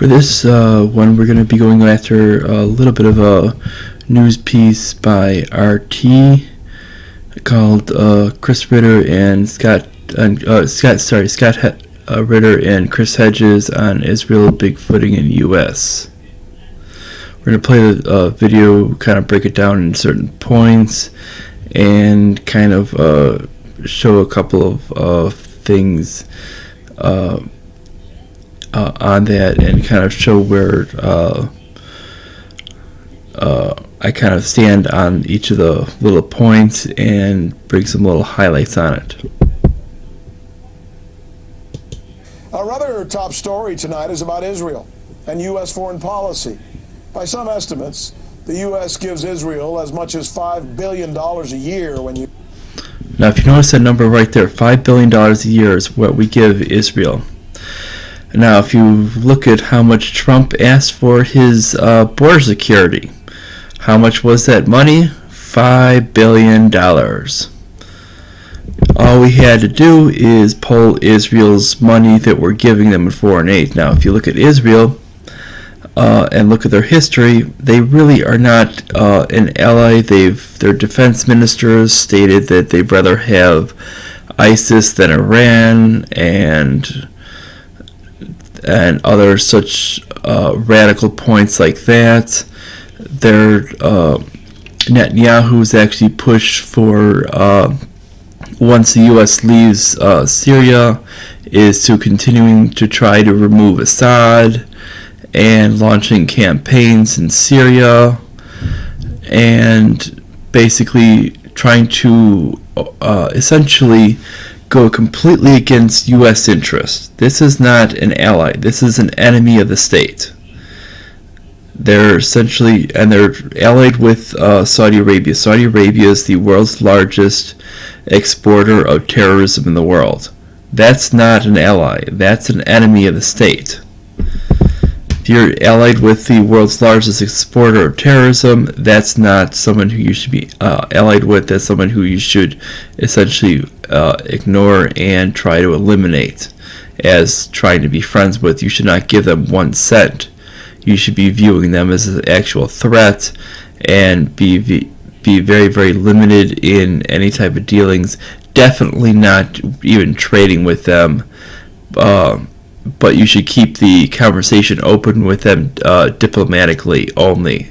For this one, we're going to be going after a little bit of a news piece by RT called Chris Ritter and Scott Ritter and Chris Hedges on Israel Big Footing in U.S. We're going to play the video, kind of break it down in certain points, and kind of show a couple of things on that, and kind of show where I kind of stand on each of the little points and bring some little highlights on it. Our other top story tonight is about Israel and U.S. foreign policy. By some estimates, the U.S. gives Israel as much as $5 billion a year when you... Now, if you notice that number right there, $5 billion a year is what we give Israel. Now, if you look at how much Trump asked for his border security, how much was that money? $5 billion. All we had to do is pull Israel's money that we're giving them in foreign aid. Now, if you look at Israel and look at their history, they really are not an ally. Their defense ministers stated that they'd rather have ISIS than Iran and other such radical points like that. Netanyahu's actually pushed for, once the U.S. leaves Syria, is to continuing to try to remove Assad and launching campaigns in Syria and basically trying to essentially go completely against U.S. interests. This is not an ally. This is an enemy of the state. They're essentially, and they're allied with Saudi Arabia. Saudi Arabia is the world's largest exporter of terrorism in the world. That's not an ally. That's an enemy of the state. If you're allied with the world's largest exporter of terrorism, that's not someone who you should be allied with. That's someone who you should essentially ignore and try to eliminate as trying to be friends with. You should not give them 1 cent. You should be viewing them as an actual threat and be very, very limited in any type of dealings. Definitely not even trading with them. But you should keep the conversation open with them diplomatically only.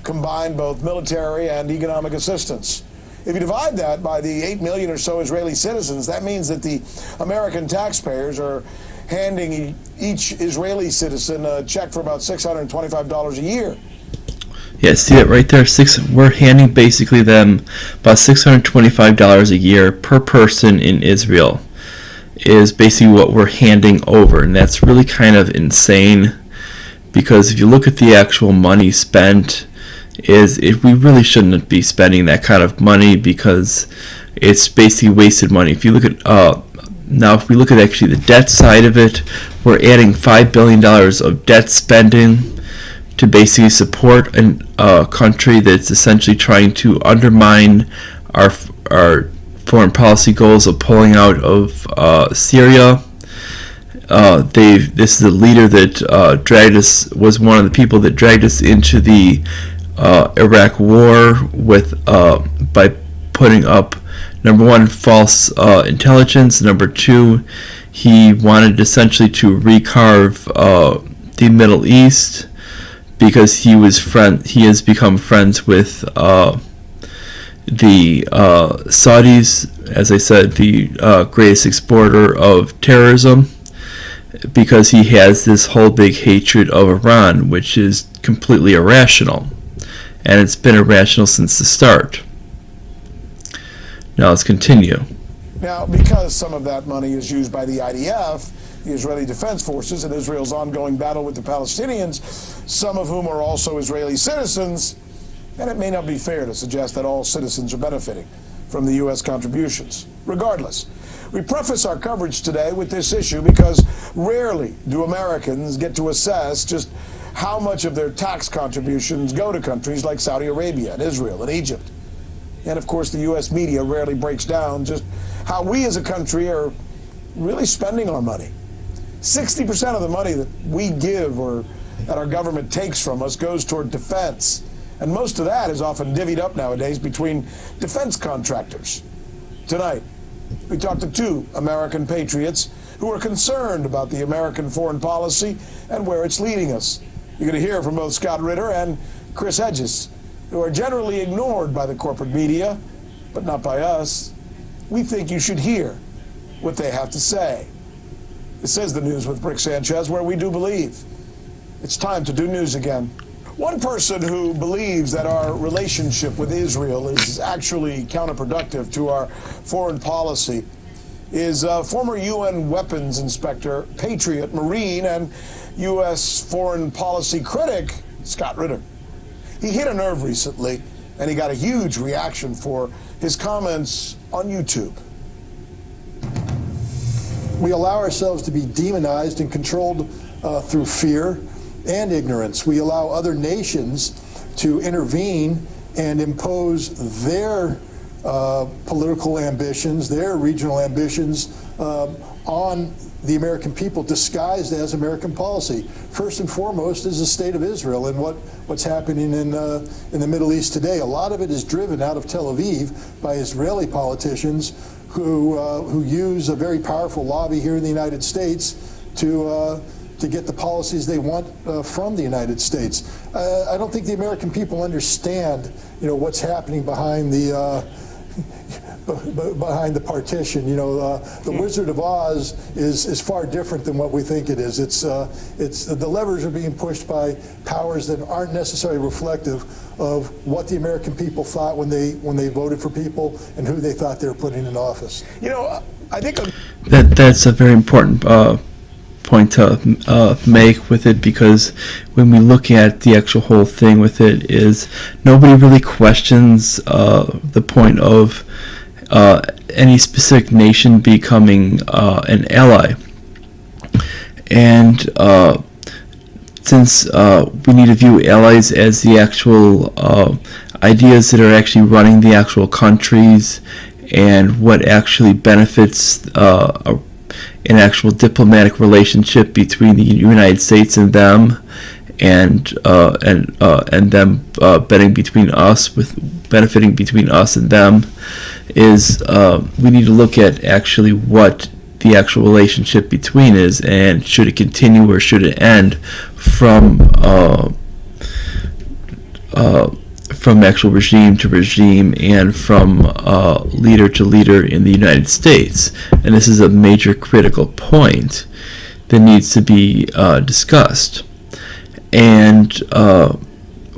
Combine both military and economic assistance. If you divide that by the 8 million or so Israeli citizens, that means that the American taxpayers are handing each Israeli citizen a check for about $625 a year. Yeah, see that right there? We're handing basically them about $625 a year per person in Israel. Is basically what we're handing over, and that's really kind of insane, because if you look at the actual money spent, we really shouldn't be spending that kind of money, because it's basically wasted money. If you look at now, if we look at actually the debt side of it, we're adding $5 billion of debt spending to basically support a country that's essentially trying to undermine our foreign policy goals of pulling out of Syria. This is a leader that was one of the people that dragged us into the Iraq War by putting up, number one, false intelligence. Number two, he wanted essentially to recarve the Middle East because he has become friends with the Saudis, as I said, the greatest exporter of terrorism, because he has this whole big hatred of Iran, which is completely irrational, and it's been irrational since the start. Now let's continue. Now, because some of that money is used by the IDF, the Israeli Defense Forces, in Israel's ongoing battle with the Palestinians, some of whom are also Israeli citizens, and it may not be fair to suggest that all citizens are benefiting from the U.S. contributions. Regardless, we preface our coverage today with this issue because rarely do Americans get to assess just how much of their tax contributions go to countries like Saudi Arabia and Israel and Egypt. And of course, the U.S. media rarely breaks down just how we as a country are really spending our money. 60% of the money that we give or that our government takes from us goes toward defense. And most of that is often divvied up nowadays between defense contractors. Tonight, we talked to two American patriots who are concerned about the American foreign policy and where it's leading us. You're going to hear from both Scott Ritter and Chris Hedges, who are generally ignored by the corporate media, but not by us. We think you should hear what they have to say. This is The News with Rick Sanchez, where we do believe. It's time to do news again. One person who believes that our relationship with Israel is actually counterproductive to our foreign policy is former UN weapons inspector, patriot, Marine, and U.S. foreign policy critic, Scott Ritter. He hit a nerve recently, and he got a huge reaction for his comments on YouTube. We allow ourselves to be demonized and controlled through fear and ignorance. We allow other nations to intervene and impose their political ambitions, their regional ambitions on the American people, disguised as American policy. First and foremost is the state of Israel and what's happening in the Middle East today. A lot of it is driven out of Tel Aviv by Israeli politicians who use a very powerful lobby here in the United States to get the policies they want from the United States. I don't think the American people understand, what's happening behind the partition. The Wizard of Oz is far different than what we think it is. It's the levers are being pushed by powers that aren't necessarily reflective of what the American people thought when they voted for people and who they thought they were putting in office. I think That's a very important point to make with it, because when we look at the actual whole thing with it, is nobody really questions the point of any specific nation becoming an ally. And since we need to view allies as the actual ideas that are actually running the actual countries and what actually benefits an actual diplomatic relationship between the United States and them, and them benefiting between us and them, is we need to look at actually what the actual relationship between is, and should it continue or should it end from actual regime to regime and from leader to leader in the United States. And this is a major critical point that needs to be discussed. And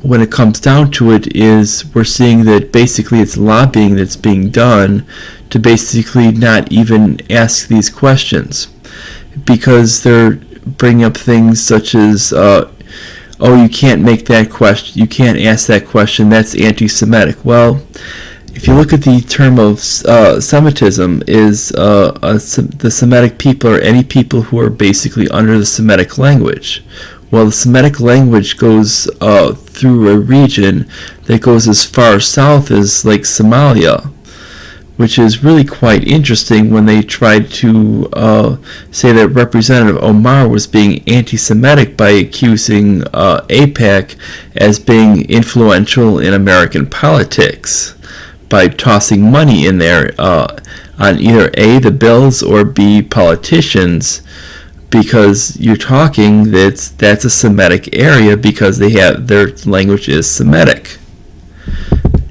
when it comes down to it, is we're seeing that basically it's lobbying that's being done to basically not even ask these questions, because they're bringing up things such as you can't make that question, you can't ask that question, that's anti-Semitic. Well, if you look at the term of Semitism, is the Semitic people or any people who are basically under the Semitic language. Well, the Semitic language goes through a region that goes as far south as like Somalia, which is really quite interesting when they tried to say that Representative Omar was being anti-Semitic by accusing AIPAC as being influential in American politics by tossing money in there on either A, the bills, or B, politicians, because you're talking that's a Semitic area because their language is Semitic.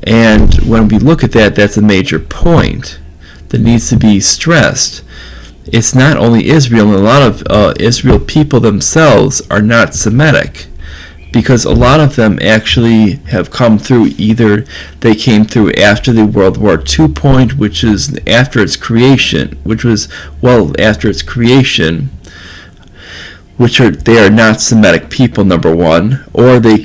And when we look at that, that's a major point that needs to be stressed. It's not only Israel, and a lot of Israel people themselves are not Semitic, because a lot of them actually have come through, either they came through after the World War II point, which is after its creation, after its creation, they are not Semitic people, number one, or they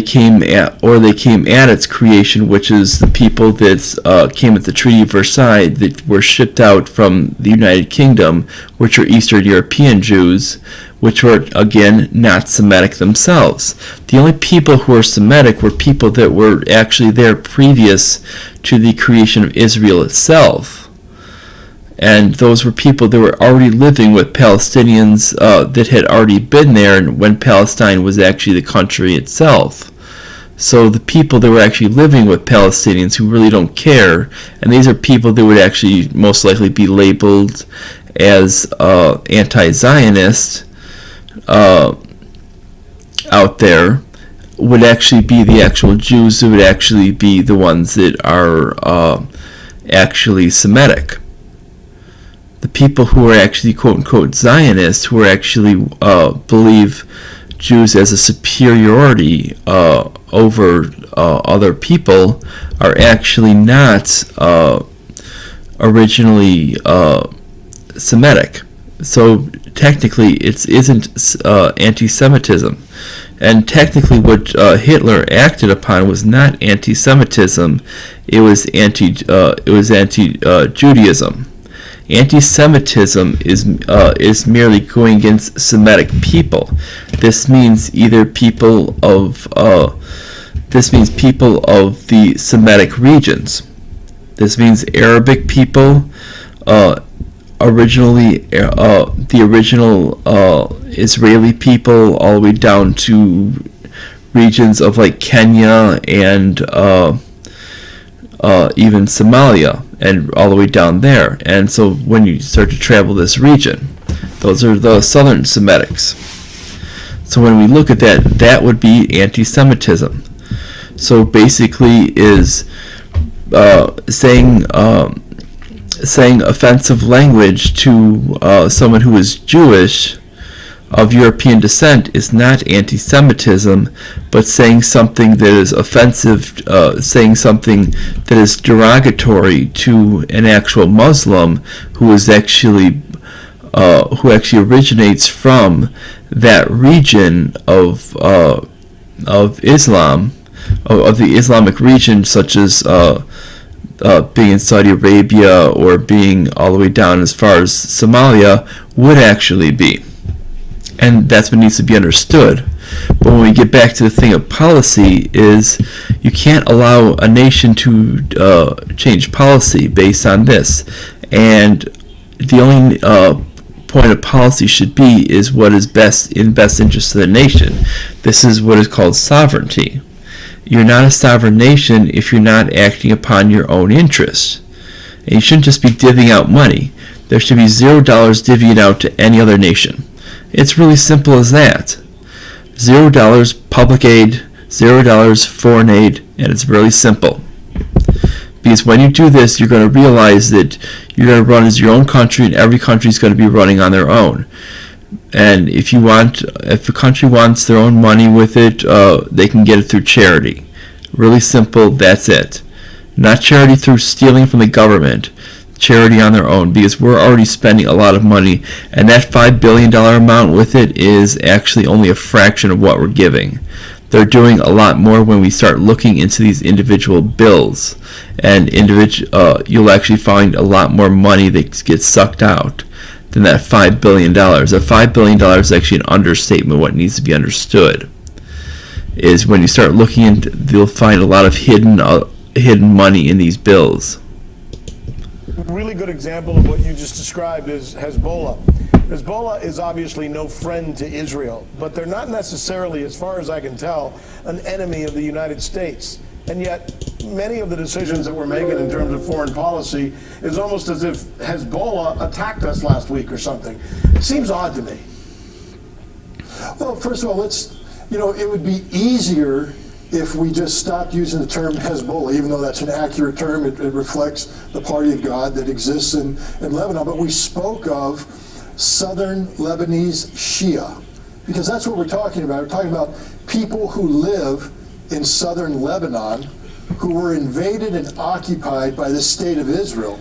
came at its creation, which is the people that came at the Treaty of Versailles that were shipped out from the United Kingdom, which are Eastern European Jews, which were again not Semitic themselves. The only people who were Semitic were people that were actually there previous to the creation of Israel itself. And those were people that were already living with Palestinians that had already been there when Palestine was actually the country itself. So the people that were actually living with Palestinians who really don't care, and these are people that would actually most likely be labeled as anti-Zionist out there, would actually be the actual Jews who would actually be the ones that are actually Semitic. The people who are actually quote-unquote Zionists, who are actually believe Jews as a superiority over other people, are actually not originally Semitic. So technically it isn't anti-Semitism. And technically what Hitler acted upon was not anti-Semitism, it was anti-Judaism. Anti-Semitism is merely going against Semitic people. This means people of the Semitic regions. This means Arabic people, originally the original Israeli people, all the way down to regions of like Kenya and even Somalia, and all the way down there. And so when you start to travel this region, those are the southern Semitics. So when we look at that, that would be anti-Semitism. So basically is saying offensive language to someone who is Jewish of European descent is not anti-Semitism, but saying something that is offensive, saying something that is derogatory to an actual Muslim who actually originates from that region of Islam, of the Islamic region, such as being in Saudi Arabia or being all the way down as far as Somalia, would actually be. And that's what needs to be understood. But when we get back to the thing of policy, is you can't allow a nation to change policy based on this. And the only point of policy should be is what is best interest of the nation. This is what is called sovereignty. You're not a sovereign nation if you're not acting upon your own interests. And you shouldn't just be divvying out money. There should be $0 divvied out to any other nation. It's really simple as that. $0 public aid, $0 foreign aid, and it's really simple. Because when you do this, you're going to realize that you're going to run as your own country, and every country is going to be running on their own. And if a country wants their own money with it, they can get it through charity. Really simple, that's it. Not charity through stealing from the government. Charity on their own, because we're already spending a lot of money, and that $5 billion amount with it is actually only a fraction of what we're giving. They're doing a lot more when we start looking into these individual bills, and you'll actually find a lot more money that gets sucked out than that $5 billion. That $5 billion is actually an understatement of what needs to be understood. Is when you start looking into, you'll find a lot of hidden money in these bills. A really good example of what you just described is Hezbollah. Hezbollah is obviously no friend to Israel, but they're not necessarily, as far as I can tell, an enemy of the United States. And yet, many of the decisions that we're making in terms of foreign policy is almost as if Hezbollah attacked us last week or something. It seems odd to me. Well, first of all, it would be easier if we just stopped using the term Hezbollah, even though that's an accurate term. It reflects the party of God that exists in Lebanon. But we spoke of southern Lebanese Shia, because that's what we're talking about. We're talking about people who live in southern Lebanon who were invaded and occupied by the state of Israel.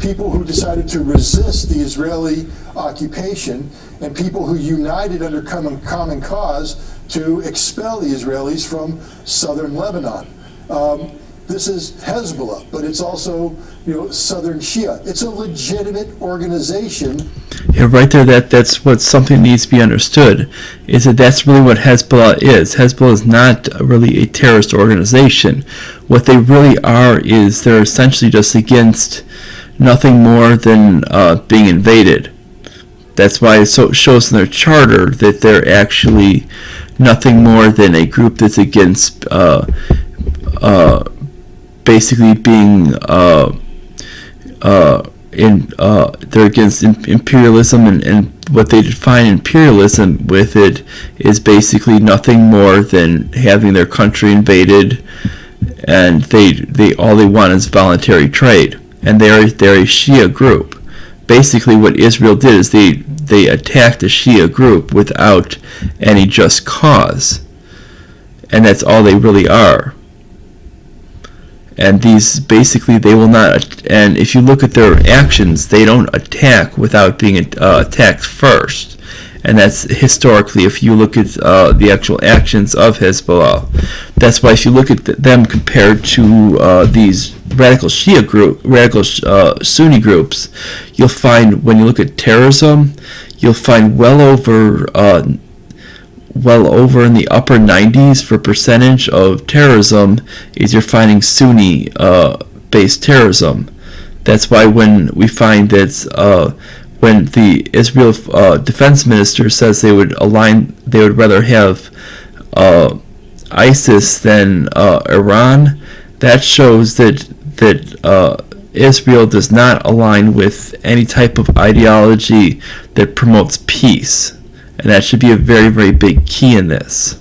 People who decided to resist the Israeli occupation, and people who united under common cause to expel the Israelis from southern Lebanon. This is Hezbollah, but it's also, southern Shia. It's a legitimate organization. Yeah, right there. That's what something needs to be understood. Is that's really what Hezbollah is. Hezbollah is not really a terrorist organization. What they really are is they're essentially just against nothing more than being invaded. That's why it shows in their charter that they're actually nothing more than a group that's against basically being they're against imperialism, and what they define imperialism with it is basically nothing more than having their country invaded, and they all they want is voluntary trade, and they're a Shia group. Basically, what Israel did is they attacked a Shia group without any just cause, and that's all they really are. And these basically they will not. And if you look at their actions, they don't attack without being attacked first. And that's historically, if you look at the actual actions of Hezbollah, that's why if you look at them compared to these radical Sunni groups, you'll find when you look at terrorism, you'll find well over in the upper 90s for percentage of terrorism is you're finding Sunni based terrorism. That's why when we find that when the Israel defense minister says they would rather have ISIS than Iran, that shows that Israel does not align with any type of ideology that promotes peace. And that should be a very, very big key in this.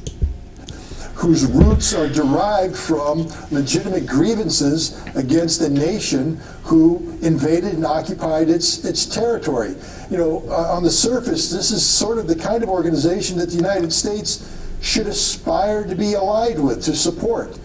Whose roots are derived from legitimate grievances against a nation who invaded and occupied its territory. You know, on the surface, this is sort of the kind of organization that the United States should aspire to be allied with, to support.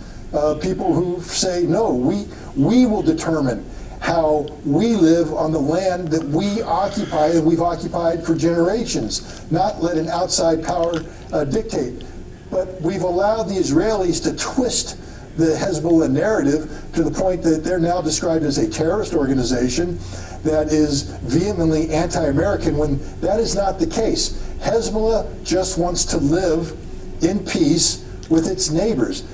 People who say, no, we will determine how we live on the land that we occupy and we've occupied for generations, not let an outside power dictate. But we've allowed the Israelis to twist the Hezbollah narrative to the point that they're now described as a terrorist organization that is vehemently anti-American, when that is not the case. Hezbollah just wants to live in peace with its neighbors.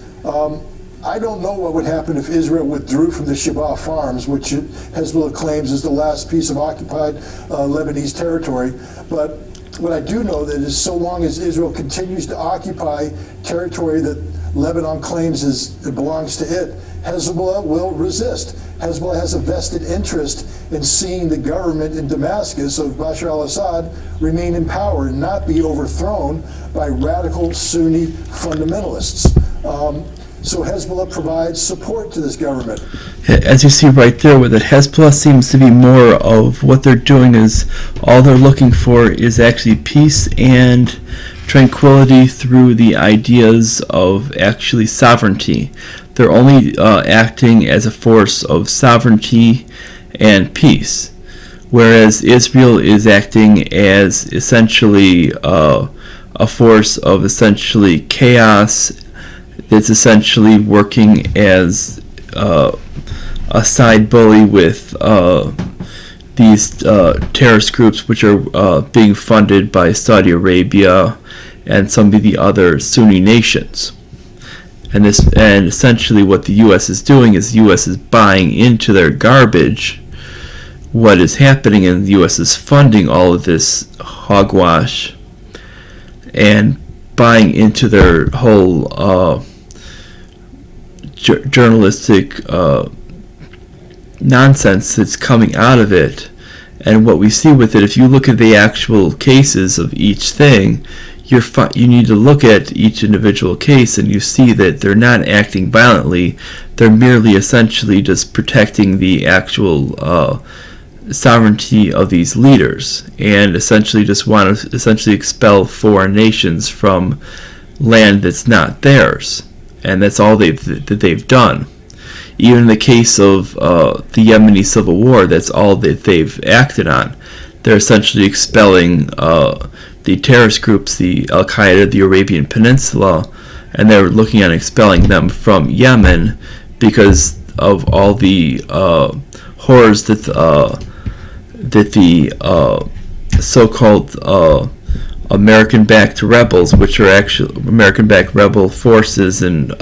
I don't know what would happen if Israel withdrew from the Shebaa Farms, which Hezbollah claims is the last piece of occupied Lebanese territory. But what I do know that is so long as Israel continues to occupy territory that Lebanon claims it belongs to it, Hezbollah will resist. Hezbollah has a vested interest in seeing the government in Damascus of Bashar al-Assad remain in power and not be overthrown by radical Sunni fundamentalists. So Hezbollah provides support to this government. As you see right there with it, Hezbollah seems to be more of what they're doing is all they're looking for is actually peace and tranquility through the ideas of actually sovereignty. They're only acting as a force of sovereignty and peace, whereas Israel is acting as essentially a force of essentially chaos. It's essentially working as a side bully with these terrorist groups, which are being funded by Saudi Arabia and some of the other Sunni nations. And essentially what the U.S. is doing is the U.S. is buying into their garbage. What is happening, and the U.S. is funding all of this hogwash and buying into their whole journalistic nonsense that's coming out of it. And what we see with it, if you look at the actual cases of each thing, you need to look at each individual case, and you see that they're not acting violently. They're merely essentially just protecting the actual sovereignty of these leaders, and essentially just want to essentially expel foreign nations from land that's not theirs. And that's all they've done. Even in the case of the Yemeni civil war, that's all that they've acted on. They're essentially expelling the terrorist groups, the Al-Qaeda, the Arabian Peninsula, and they're looking at expelling them from Yemen because of all the horrors that the so-called American-backed rebels, which are actually American-backed rebel forces and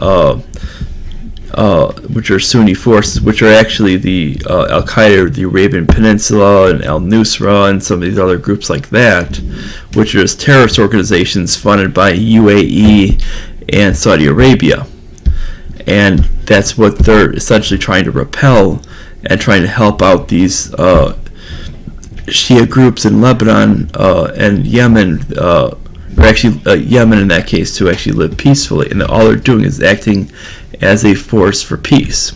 which are Sunni forces, which are actually the Al Qaeda, the Arabian Peninsula, and Al Nusra, and some of these other groups like that, which are just terrorist organizations funded by UAE and Saudi Arabia. And that's what they're essentially trying to repel and trying to help out these Shia groups in Lebanon and Yemen, or actually Yemen in that case, to actually live peacefully. And all they're doing is acting as a force for peace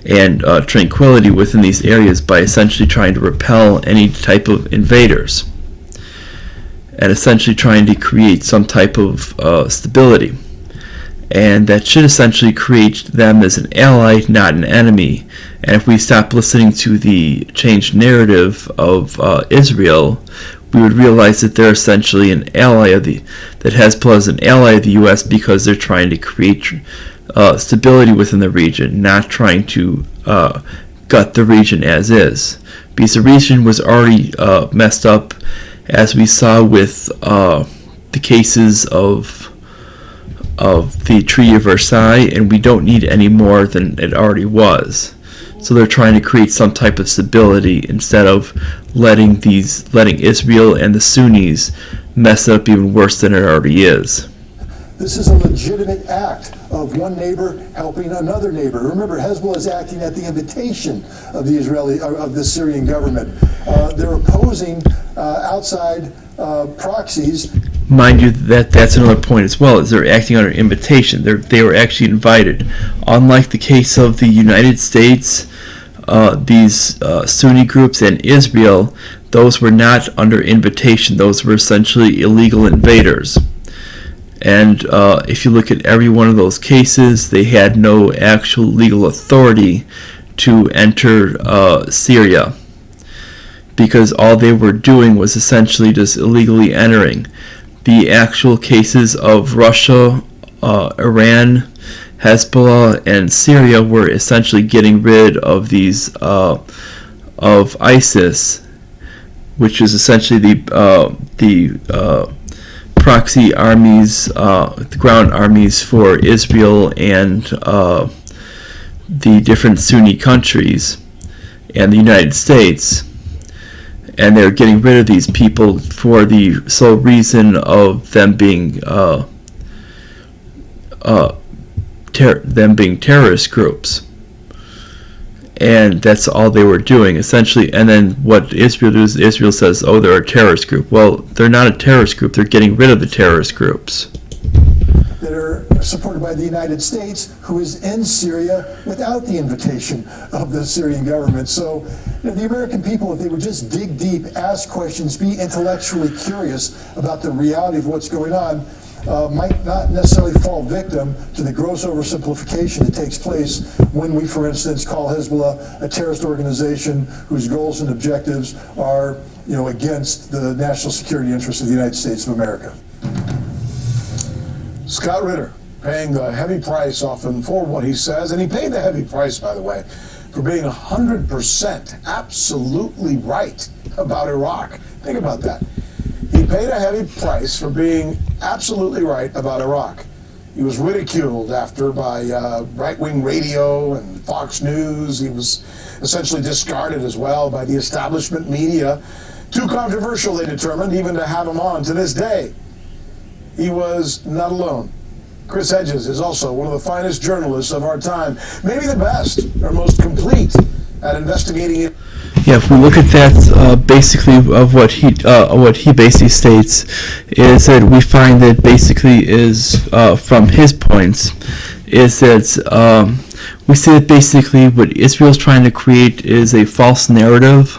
and tranquility within these areas by essentially trying to repel any type of invaders and essentially trying to create some type of stability. And that should essentially create them as an ally, not an enemy. And if we stop listening to the changed narrative of Israel, we would realize that they're essentially an ally of that Hezbollah is an ally of the U.S. because they're trying to create stability within the region, not trying to gut the region as is. Because the region was already messed up, as we saw with the cases of the Treaty of Versailles, and we don't need any more than it already was. So they're trying to create some type of stability instead of letting Israel and the Sunnis mess it up even worse than it already is. This is a legitimate act of one neighbor helping another neighbor. Remember, Hezbollah is acting at the invitation of the Syrian government. They're opposing outside proxies. Mind you, that's another point as well, is they're acting under invitation. They were actually invited. Unlike the case of the United States, these Sunni groups and Israel, those were not under invitation. Those were essentially illegal invaders. And if you look at every one of those cases, they had no actual legal authority to enter Syria, because all they were doing was essentially just illegally entering. The actual cases of Russia, Iran, Hezbollah, and Syria were essentially getting rid of these of ISIS, which is essentially the proxy armies, the ground armies for Israel and the different Sunni countries and the United States. And they're getting rid of these people for the sole reason of them being terrorist groups. And that's all they were doing, essentially. And then what Israel does, Israel says, oh, they're a terrorist group. Well, they're not a terrorist group. They're getting rid of the terrorist groups. That are supported by the United States, who is in Syria without the invitation of the Syrian government. So, the American people, if they would just dig deep, ask questions, be intellectually curious about the reality of what's going on, might not necessarily fall victim to the gross oversimplification that takes place when we, for instance, call Hezbollah a terrorist organization whose goals and objectives are, against the national security interests of the United States of America. Scott Ritter paying the heavy price often for what he says, and he paid the heavy price, by the way, for being 100% absolutely right about Iraq. Think about that. He paid a heavy price for being absolutely right about Iraq. He was ridiculed after by right-wing radio and Fox News. He was essentially discarded as well by the establishment media. Too controversial, they determined, even to have him on to this day. He was not alone. Chris Hedges is also one of the finest journalists of our time, maybe the best or most complete at investigating it. Yeah, if we look at that, basically of what he basically states is that we find that basically is from his points is that we see that basically what Israel's trying to create is a false narrative.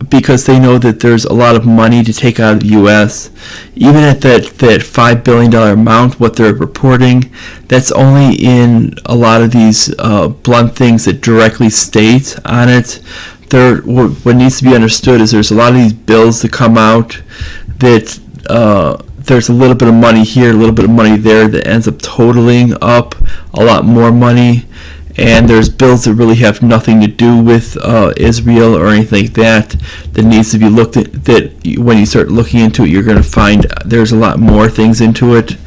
Because they know that there's a lot of money to take out of the U.S. Even at that $5 billion amount, what they're reporting, that's only in a lot of these blunt things that directly state on it. What needs to be understood is there's a lot of these bills that come out that there's a little bit of money here, a little bit of money there that ends up totaling up a lot more money. And there's bills that really have nothing to do with Israel or anything like that needs to be looked at, that when you start looking into it, you're going to find there's a lot more things into it.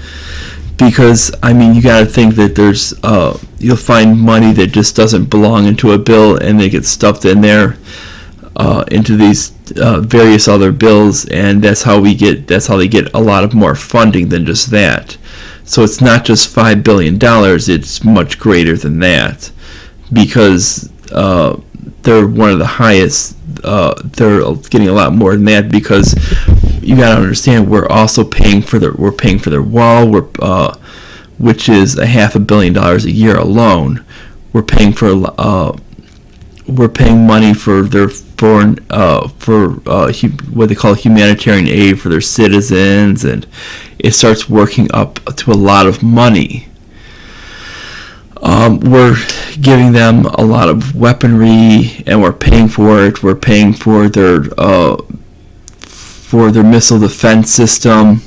because I mean, you got to think that there's you'll find money that just doesn't belong into a bill, and they get stuffed in there into these various other bills, and that's how they get a lot of more funding than just that. So it's not just $5 billion; it's much greater than that, because they're one of the highest. They're getting a lot more than that, because you got to understand we're also paying for their wall, which is $500 million a year alone. We're paying money for their foreign what they call humanitarian aid for their citizens, and it starts working up to a lot of money. We're giving them a lot of weaponry, and we're paying for it. We're paying for their missile defense system,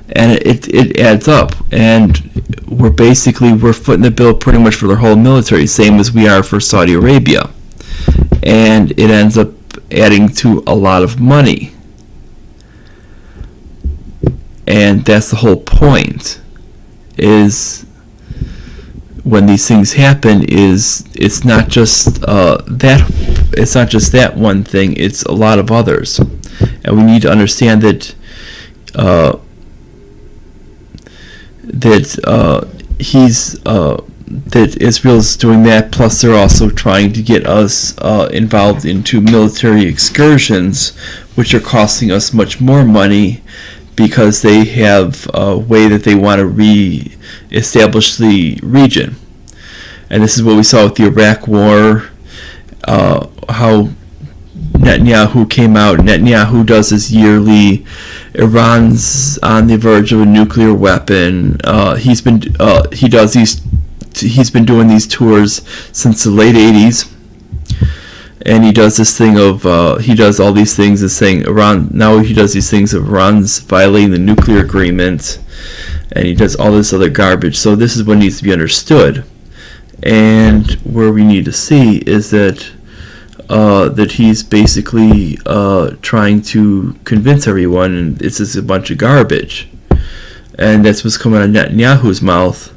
and it adds up. And we're footing the bill pretty much for their whole military, same as we are for Saudi Arabia, and it ends up adding to a lot of money. And that's the whole point. Is when these things happen, it's not just that one thing, it's a lot of others, and we need to understand that that Israel's doing that, plus they're also trying to get us involved into military excursions, which are costing us much more money, because they have a way that they want to re-establish the region. And this is what we saw with the Iraq War, how Netanyahu came out. Netanyahu does his yearly, Iran's on the verge of a nuclear weapon. He's been doing these tours since the late 80s. And he does this thing of, he does all these things of saying Iran, now he does these things of Iran's violating the nuclear agreement, and he does all this other garbage. So this is what needs to be understood. And where we need to see is that he's basically trying to convince everyone, and this is a bunch of garbage. And that's what's coming out of Netanyahu's mouth.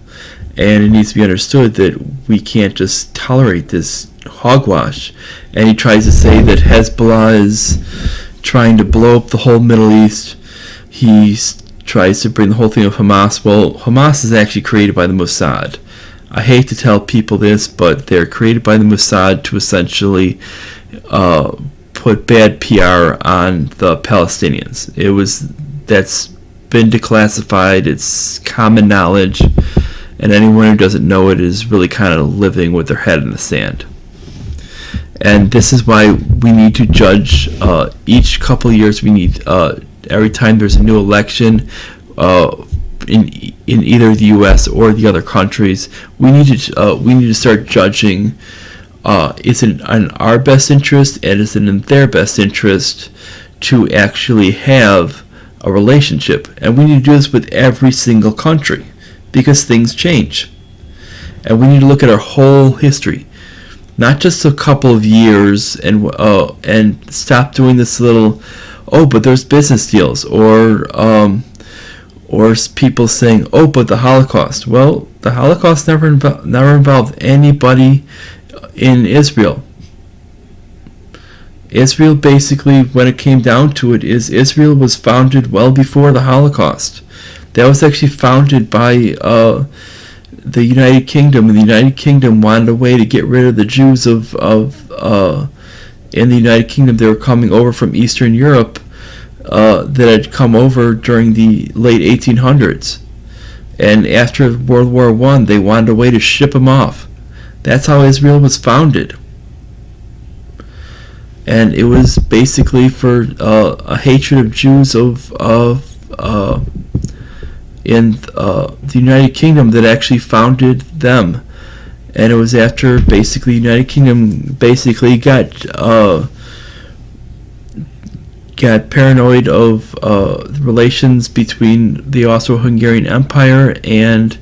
And it needs to be understood that we can't just tolerate this hogwash. And he tries to say that Hezbollah is trying to blow up the whole Middle East. He tries to bring the whole thing of Hamas. Well, Hamas is actually created by the Mossad. I hate to tell people this, but they're created by the Mossad to essentially put bad PR on the Palestinians. That's been declassified. It's common knowledge. And anyone who doesn't know it is really kind of living with their head in the sand. And this is why we need to judge each couple of years. We need every time there's a new election in either the U.S. or the other countries, we need to start judging. Is it in our best interest, and is it in their best interest to actually have a relationship? And we need to do this with every single country, because things change, and we need to look at our whole history, not just a couple of years, and stop doing this little, but there's business deals, or people saying, but the Holocaust. Well, the Holocaust never involved anybody in Israel. Israel, basically, when it came down to it, Israel was founded well before the Holocaust. That was actually founded by the United Kingdom, and the United Kingdom wanted a way to get rid of the Jews in the United Kingdom. They were coming over from Eastern Europe that had come over during the late 1800s. And after World War I, they wanted a way to ship them off. That's how Israel was founded. And it was basically for a hatred of Jews in the United Kingdom that actually founded them. And it was after basically the United Kingdom basically got paranoid of relations between the Austro-Hungarian Empire and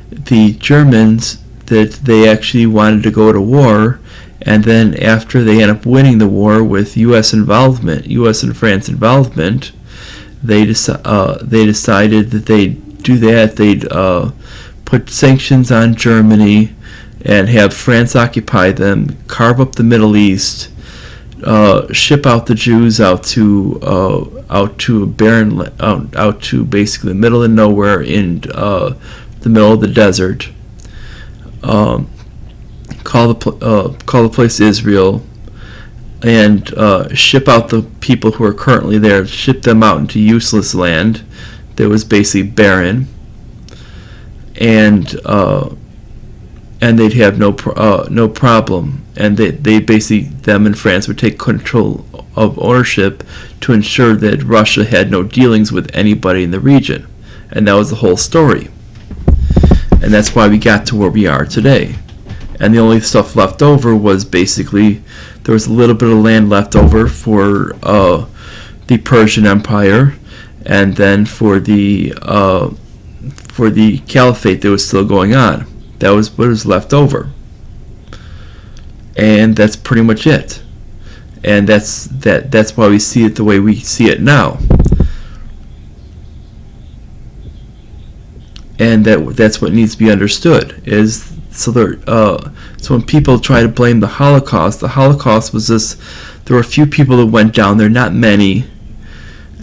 the Germans, that they actually wanted to go to war. And then after they end up winning the war with U.S. and France involvement, they decided that they'd do that, they'd put sanctions on Germany and have France occupy them, carve up the Middle East, ship out the Jews out to a barren, out to basically the middle of nowhere in the middle of the desert. Call the place Israel, and ship out the people who are currently there, ship them out into useless land that was basically barren, and they'd have no problem, and they basically, them and France would take control of ownership to ensure that Russia had no dealings with anybody in the region, and that was the whole story, and that's why we got to where we are today. And the only stuff left over was basically, there was a little bit of land left over for the Persian Empire, and then for the caliphate that was still going on. That was what was left over, and that's pretty much it. And that's why we see it the way we see it now. And that's what needs to be understood is. So when people try to blame the Holocaust was just, there were a few people that went down there, not many,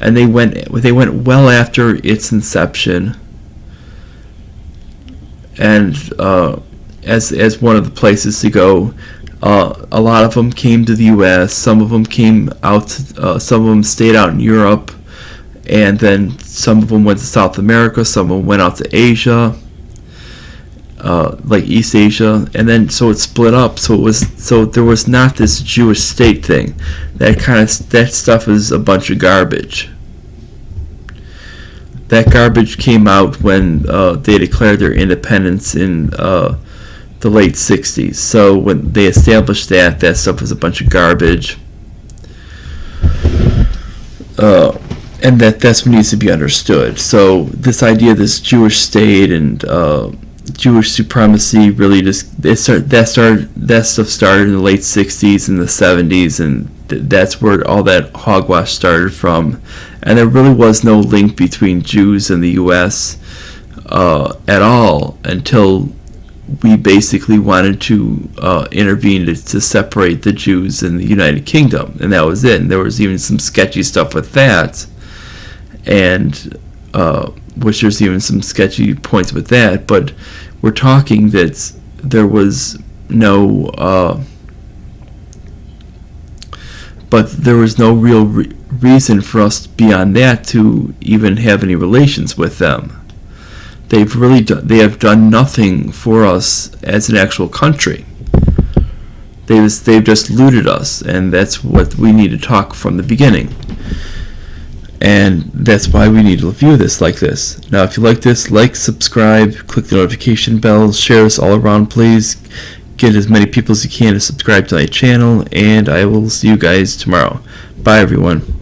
and they went well after its inception. And as one of the places to go, a lot of them came to the U.S. Some of them came out. Some of them stayed out in Europe, and then some of them went to South America. Some of them went out to Asia. Like East Asia, and then so it split up. So there was not this Jewish state thing. That stuff is a bunch of garbage. That garbage came out when they declared their independence in the late '60s. So when they established that stuff was a bunch of garbage, and that's what needs to be understood. So this idea of this Jewish state and Jewish supremacy really just that stuff started in the late '60s and the '70s, and that's where all that hogwash started from. And there really was no link between Jews and the U.S. At all until we basically wanted to intervene to separate the Jews and the United Kingdom, and that was it. And there was even some sketchy stuff with that, and which there's even some sketchy points with that, but we're talking that there was no real reason for us beyond that to even have any relations with them. They have done nothing for us as an actual country. They've just looted us, and that's what we need to talk from the beginning. And that's why we need to view this like this. Now, if you like this, like, subscribe, click the notification bell, share this all around, please. Get as many people as you can to subscribe to my channel, and I will see you guys tomorrow. Bye, everyone.